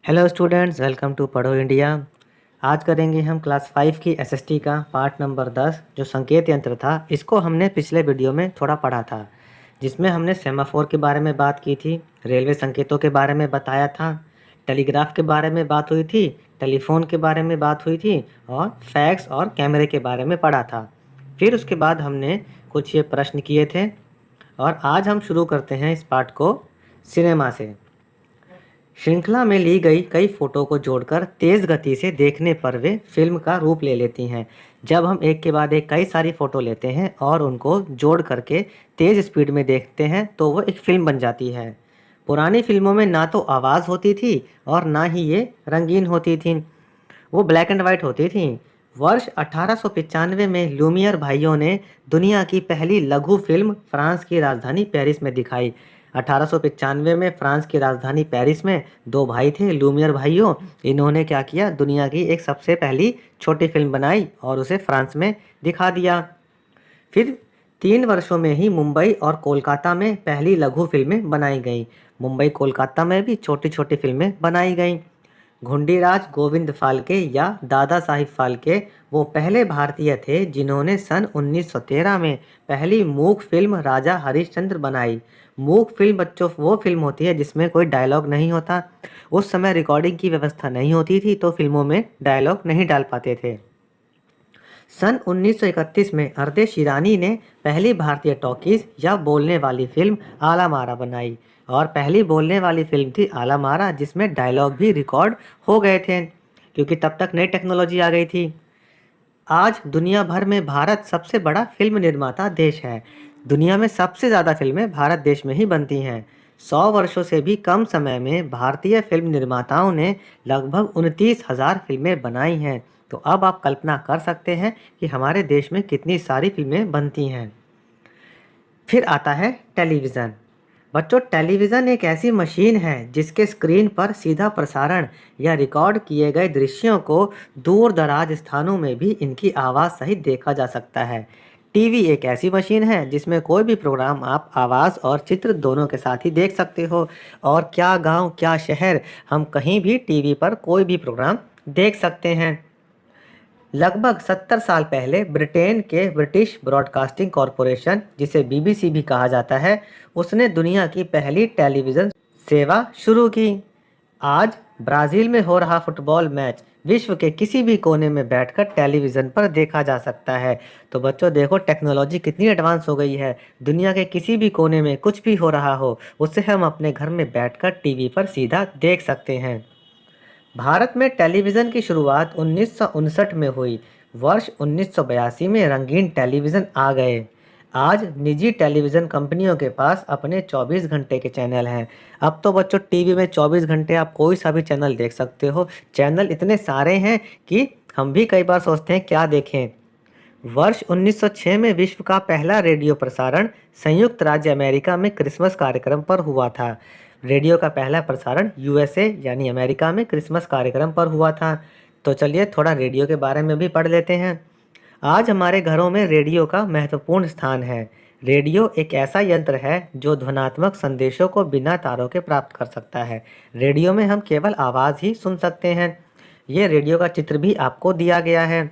Hello students, welcome to पढ़ो India. आज करेंगे हम क्लास 5 की एसएसटी का पार्ट नंबर 10 जो संकेत यंत्र था। इसको हमने पिछले वीडियो में थोड़ा पढ़ा था, जिसमें हमने सेमाफोर के बारे में बात की थी, रेलवे संकेतों के बारे में बताया था, टेलीग्राफ के बारे में बात हुई थी, टेलीफोन के बारे में बात हुई थी और फैक्स और कैमरे के बारे में पढ़ा था। फिर उसके बाद हमने कुछ ये प्रश्न किए थे और आज हम शुरू करते हैं इस पार्ट को सिनेमा से। श्रृंखला में ली गई कई फोटो को जोड़कर तेज गति से देखने पर वे फिल्म का रूप ले लेती हैं। जब हम एक के बाद एक कई सारी फोटो लेते हैं और उनको जोड़ करके तेज स्पीड में देखते हैं तो वो एक फिल्म बन जाती है। पुरानी फिल्मों में ना तो आवाज़ होती थी और ना ही ये रंगीन होती थी, वो ब्लैक एंड वाइट होती थी। वर्ष 1895 में लूमियर भाइयों ने दुनिया की पहली लघु फिल्म फ्रांस की राजधानी पेरिस में दिखाई। 1895 में फ्रांस की राजधानी पेरिस में दो भाई थे, लूमियर भाइयों। इन्होंने क्या किया, दुनिया की एक सबसे पहली छोटी फिल्म बनाई और उसे फ्रांस में दिखा दिया। फिर 3 वर्षों में ही मुंबई और कोलकाता में पहली लघु फिल्में बनाई गईं। मुंबई कोलकाता में भी छोटी छोटी फिल्में बनाई गईं। घुंडीराज गोविंद फाल्के या दादा साहिब फाल्के वो पहले भारतीय थे जिन्होंने सन 1913 में पहली मूक फिल्म राजा हरिश्चंद्र बनाई। मूक फिल्म बच्चों वो फिल्म होती है जिसमें कोई डायलॉग नहीं होता। उस समय रिकॉर्डिंग की व्यवस्था नहीं होती थी तो फिल्मों में डायलॉग नहीं डाल पाते थे। सन 1931 में हरदे शिरानी ने पहली भारतीय टॉकीज या बोलने वाली फिल्म आला मारा बनाई और पहली बोलने वाली फिल्म थी आला मारा, जिसमें डायलॉग भी रिकॉर्ड हो गए थे क्योंकि तब तक नई टेक्नोलॉजी आ गई थी। आज दुनिया भर में भारत सबसे बड़ा फिल्म निर्माता देश है। दुनिया में सबसे ज़्यादा फिल्में भारत देश में ही बनती हैं। 100 वर्षों से भी कम समय में भारतीय फिल्म निर्माताओं ने लगभग 29,000 फिल्में बनाई हैं। तो अब आप कल्पना कर सकते हैं कि हमारे देश में कितनी सारी फिल्में बनती हैं। फिर आता है टेलीविज़न। बच्चों, टेलीविज़न एक ऐसी मशीन है जिसके स्क्रीन पर सीधा प्रसारण या रिकॉर्ड किए गए दृश्यों को दूर दराज स्थानों में भी इनकी आवाज़ सहित देखा जा सकता है। टीवी एक ऐसी मशीन है जिसमें कोई भी प्रोग्राम आप आवाज़ और चित्र दोनों के साथ ही देख सकते हो। और क्या गांव क्या शहर, हम कहीं भी टीवी पर कोई भी प्रोग्राम देख सकते हैं। लगभग 70 साल पहले ब्रिटेन के ब्रिटिश ब्रॉडकास्टिंग कॉरपोरेशन, जिसे बीबीसी भी कहा जाता है, उसने दुनिया की पहली टेलीविज़न सेवा शुरू की। आज ब्राज़ील में हो रहा फुटबॉल मैच विश्व के किसी भी कोने में बैठकर टेलीविज़न पर देखा जा सकता है। तो बच्चों देखो, टेक्नोलॉजी कितनी एडवांस हो गई है। दुनिया के किसी भी कोने में कुछ भी हो रहा हो, उसे हम अपने घर में बैठकर टीवी पर सीधा देख सकते हैं। भारत में टेलीविज़न की शुरुआत 1959 में हुई। वर्ष 1982 में रंगीन टेलीविज़न आ गए। आज निजी टेलीविज़न कंपनियों के पास अपने 24 घंटे के चैनल हैं। अब तो बच्चों टीवी में 24 घंटे आप कोई सा भी चैनल देख सकते हो। चैनल इतने सारे हैं कि हम भी कई बार सोचते हैं क्या देखें। वर्ष 1906 में विश्व का पहला रेडियो प्रसारण संयुक्त राज्य अमेरिका में क्रिसमस कार्यक्रम पर हुआ था। रेडियो का पहला प्रसारण यूएसए यानी अमेरिका में क्रिसमस कार्यक्रम पर हुआ था। तो चलिए थोड़ा रेडियो के बारे में भी पढ़ लेते हैं। आज हमारे घरों में रेडियो का महत्वपूर्ण स्थान है। रेडियो एक ऐसा यंत्र है जो ध्वन्यात्मक संदेशों को बिना तारों के प्राप्त कर सकता है। रेडियो में हम केवल आवाज़ ही सुन सकते हैं। ये रेडियो का चित्र भी आपको दिया गया है।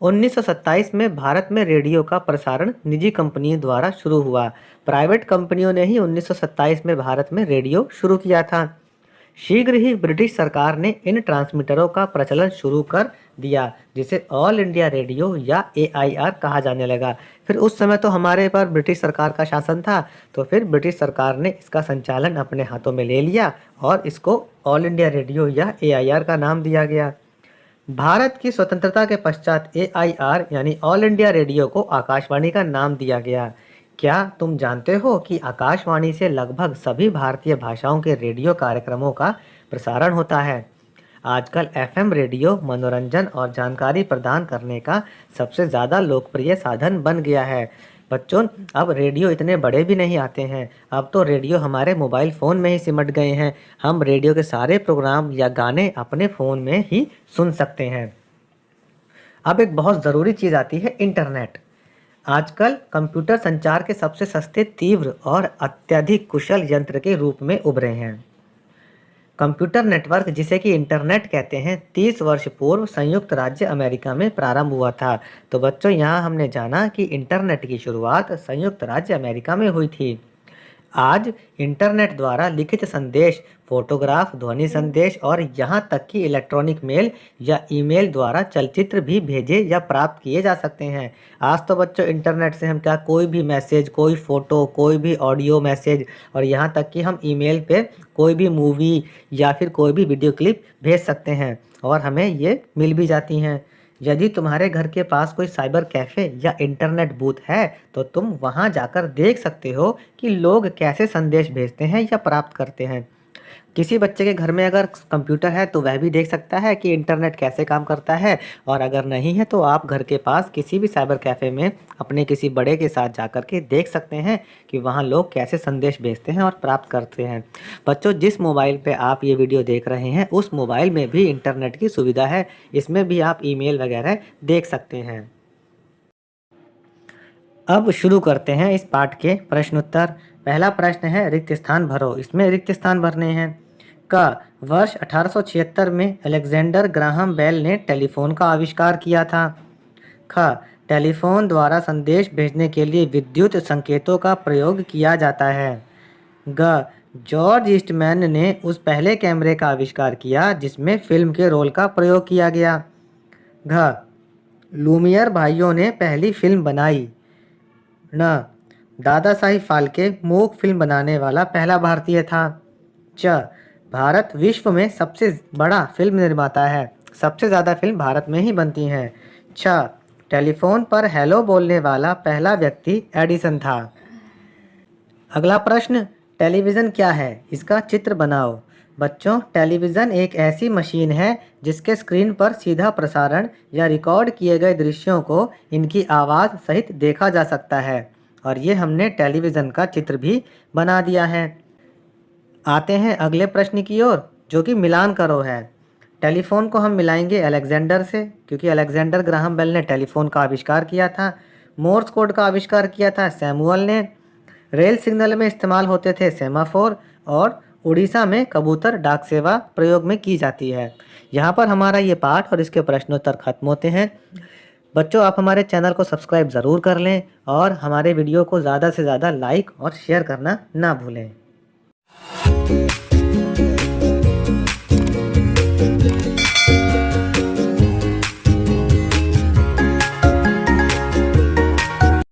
1927 में भारत में रेडियो का प्रसारण निजी कंपनियों द्वारा शुरू हुआ। प्राइवेट कंपनियों ने ही 1927 में भारत में रेडियो शुरू किया था। शीघ्र ही ब्रिटिश सरकार ने इन ट्रांसमीटरों का प्रचलन शुरू कर दिया, जिसे ऑल इंडिया रेडियो या एआईआर कहा जाने लगा। फिर उस समय तो हमारे पर ब्रिटिश सरकार का शासन था, तो फिर ब्रिटिश सरकार ने इसका संचालन अपने हाथों में ले लिया और इसको ऑल इंडिया रेडियो या एआईआर का नाम दिया गया। भारत की स्वतंत्रता के पश्चात एआईआर यानी ऑल इंडिया रेडियो को आकाशवाणी का नाम दिया गया। क्या तुम जानते हो कि आकाशवाणी से लगभग सभी भारतीय भाषाओं के रेडियो कार्यक्रमों का प्रसारण होता है। आजकल एफएम रेडियो मनोरंजन और जानकारी प्रदान करने का सबसे ज़्यादा लोकप्रिय साधन बन गया है। बच्चों, अब रेडियो इतने बड़े भी नहीं आते हैं। अब तो रेडियो हमारे मोबाइल फ़ोन में ही सिमट गए हैं। हम रेडियो के सारे प्रोग्राम या गाने अपने फ़ोन में ही सुन सकते हैं। अब एक बहुत ज़रूरी चीज़ आती है, इंटरनेट। आजकल कंप्यूटर संचार के सबसे सस्ते, तीव्र और अत्यधिक कुशल यंत्र के रूप में उभरे हैं। कंप्यूटर नेटवर्क, जिसे कि इंटरनेट कहते हैं, 30 वर्ष पूर्व संयुक्त राज्य अमेरिका में प्रारंभ हुआ था। तो बच्चों, यहाँ हमने जाना कि इंटरनेट की शुरुआत संयुक्त राज्य अमेरिका में हुई थी। आज इंटरनेट द्वारा लिखित संदेश, फोटोग्राफ, ध्वनि संदेश और यहाँ तक कि इलेक्ट्रॉनिक मेल या ईमेल द्वारा चलचित्र भी भेजे या प्राप्त किए जा सकते हैं। आज तो बच्चों इंटरनेट से हम क्या कोई भी मैसेज, कोई फ़ोटो, कोई भी ऑडियो मैसेज और यहाँ तक कि हम ईमेल पे कोई भी मूवी या फिर कोई भी वीडियो क्लिप भेज सकते हैं और हमें ये मिल भी जाती हैं। यदि तुम्हारे घर के पास कोई साइबर कैफ़े या इंटरनेट बूथ है तो तुम वहां जाकर देख सकते हो कि लोग कैसे संदेश भेजते हैं या प्राप्त करते हैं। किसी बच्चे के घर में अगर कंप्यूटर है तो वह भी देख सकता है कि इंटरनेट कैसे काम करता है, और अगर नहीं है तो आप घर के पास किसी भी साइबर कैफ़े में अपने किसी बड़े के साथ जाकर के देख सकते हैं कि वहाँ लोग कैसे संदेश भेजते हैं और प्राप्त करते हैं। बच्चों, जिस मोबाइल पे आप ये वीडियो देख रहे हैं उस मोबाइल में भी इंटरनेट की सुविधा है, इसमें भी आप ईमेल वगैरह देख सकते हैं। अब शुरू करते हैं इस पाठ के प्रश्न उत्तर। पहला प्रश्न है रिक्त स्थान भरो। इसमें रिक्त स्थान भरने हैं। क वर्ष 1876 में अलेक्जेंडर ग्राहम बेल ने टेलीफोन का आविष्कार किया था। ख टेलीफोन द्वारा संदेश भेजने के लिए विद्युत संकेतों का प्रयोग किया जाता है। ग जॉर्ज ईस्टमैन ने उस पहले कैमरे का आविष्कार किया जिसमें फिल्म के रोल का प्रयोग किया गया। घ लूमियर भाइयों ने पहली फिल्म बनाई। न दादा साहिब फाल्के मूक फिल्म बनाने वाला पहला भारतीय था। च भारत विश्व में सबसे बड़ा फिल्म निर्माता है, सबसे ज़्यादा फिल्म भारत में ही बनती हैं। छ टेलीफोन पर हेलो बोलने वाला पहला व्यक्ति एडिसन था। अगला प्रश्न, टेलीविज़न क्या है, इसका चित्र बनाओ। बच्चों, टेलीविज़न एक ऐसी मशीन है जिसके स्क्रीन पर सीधा प्रसारण या रिकॉर्ड किए गए दृश्यों को इनकी आवाज़ सहित देखा जा सकता है, और ये हमने टेलीविज़न का चित्र भी बना दिया है। आते हैं अगले प्रश्न की ओर, जो कि मिलान करो है। टेलीफोन को हम मिलाएंगे अलेक्जेंडर से, क्योंकि अलेक्जेंडर ग्राहम बेल ने टेलीफोन का आविष्कार किया था। मोर्स कोड का आविष्कार किया था सैमुअल ने। रेल सिग्नल में इस्तेमाल होते थे सेमाफोर, और उड़ीसा में कबूतर डाक सेवा प्रयोग में की जाती है। यहाँ पर हमारा ये पाठ और इसके प्रश्नोत्तर खत्म होते हैं। बच्चों, आप हमारे चैनल को सब्सक्राइब ज़रूर कर लें और हमारे वीडियो को ज़्यादा से ज़्यादा लाइक और शेयर करना ना भूलें।